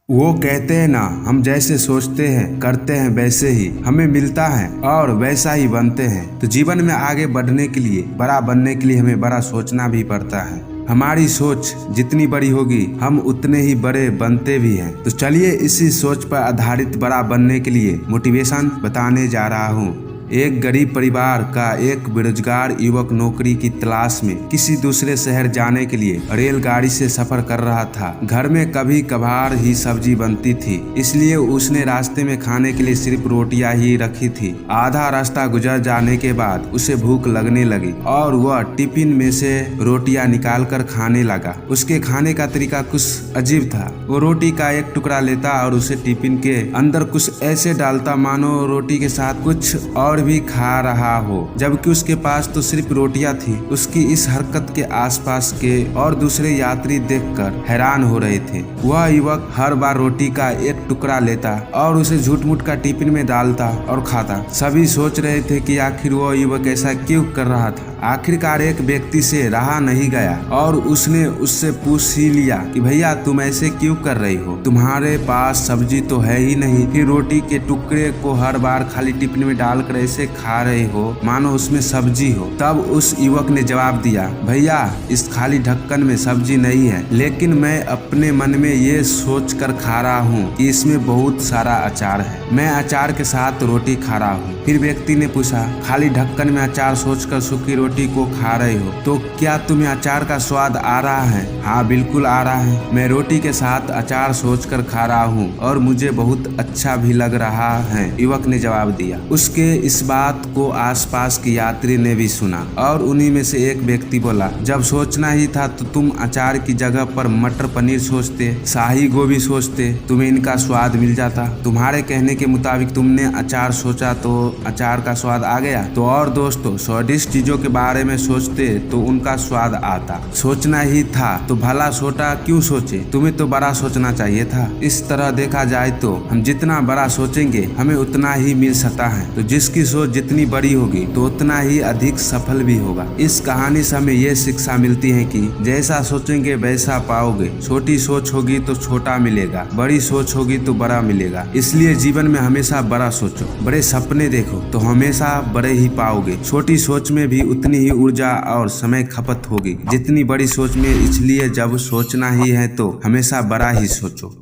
वो कहते हैं ना, हम जैसे सोचते हैं करते हैं वैसे ही हमें मिलता है और वैसा ही बनते हैं। तो जीवन में आगे बढ़ने के लिए, बड़ा बनने के लिए हमें बड़ा सोचना भी पड़ता है। हमारी सोच जितनी बड़ी होगी हम उतने ही बड़े बनते भी हैं। तो चलिए इसी सोच पर आधारित बड़ा बनने के लिए मोटिवेशन बताने जा रहा हूँ। एक गरीब परिवार का एक बेरोजगार युवक नौकरी की तलाश में किसी दूसरे शहर जाने के लिए रेलगाड़ी से सफर कर रहा था। घर में कभी कभार ही सब्जी बनती थी, इसलिए उसने रास्ते में खाने के लिए सिर्फ रोटियां ही रखी थी। आधा रास्ता गुजर जाने के बाद उसे भूख लगने लगी और वह टिफिन में से रोटियां निकाल कर खाने लगा। उसके खाने का तरीका कुछ अजीब था। वो रोटी का एक टुकड़ा लेता और उसे टिफिन के अंदर कुछ ऐसे डालता मानो रोटी के साथ कुछ और भी खा रहा हो, जबकि उसके पास तो सिर्फ रोटियां थी। उसकी इस हरकत के आसपास के और दूसरे यात्री देखकर हैरान हो रहे थे। वह युवक हर बार रोटी का एक टुकड़ा लेता और उसे झूठ मूठ का टिफिन में डालता और खाता। सभी सोच रहे थे कि आखिर वह युवक ऐसा क्यों कर रहा था। आखिरकार एक व्यक्ति से रहा नहीं गया और उसने उससे पूछ ही लिया कि भैया तुम ऐसे क्यों कर रही हो, तुम्हारे पास सब्जी तो है ही नहीं, फिर रोटी के टुकड़े को हर बार खाली टिफिन में डालकर ऐसे खा रहे हो मानो उसमें सब्जी हो। तब उस युवक ने जवाब दिया, भैया इस खाली ढक्कन में सब्जी नहीं है, लेकिन मैं अपने मन में ये सोच कर खा रहा हूँ कि इसमें बहुत सारा अचार है, मैं अचार के साथ रोटी खा रहा हूँ। फिर व्यक्ति ने पूछा, खाली ढक्कन में अचार सोचकर सूखी रोटी को खा रहे हो, तो क्या तुम्हें अचार का स्वाद आ रहा है? हाँ बिल्कुल आ रहा है, मैं रोटी के साथ अचार सोचकर खा रहा हूँ और मुझे बहुत अच्छा भी लग रहा है, युवक ने जवाब दिया। उसके इस बात को आसपास के यात्री ने भी सुना और उन्हीं में से एक व्यक्ति बोला, जब सोचना ही था तो तुम अचार की जगह पर मटर पनीर सोचते, शाही गोभी सोचते, तुम्हें इनका स्वाद मिल जाता। तुम्हारे कहने के मुताबिक तुमने अचार सोचा तो अचार का स्वाद आ गया। तो और दोस्तों, स्वादिष्ट चीजों के बारे में सोचते तो उनका स्वाद आता। सोचना ही था तो भला छोटा क्यों सोचे, तुम्हें तो बड़ा सोचना चाहिए था। इस तरह देखा जाए तो हम जितना बड़ा सोचेंगे हमें उतना ही मिल सकता है। तो जिसकी सोच जितनी बड़ी होगी तो उतना ही अधिक सफल भी होगा। इस कहानी से हमें ये शिक्षा मिलती है कि जैसा सोचेंगे वैसा पाओगे। छोटी सोच होगी तो छोटा मिलेगा, बड़ी सोच होगी तो बड़ा मिलेगा। इसलिए जीवन में हमेशा बड़ा सोचो, बड़े सपने देखो तो हमेशा बड़े ही पाओगे। छोटी सोच में भी उतनी ही ऊर्जा और समय खपत होगी जितनी बड़ी सोच में। इसलिए जब सोचना ही है तो हमेशा बड़ा ही सोचो।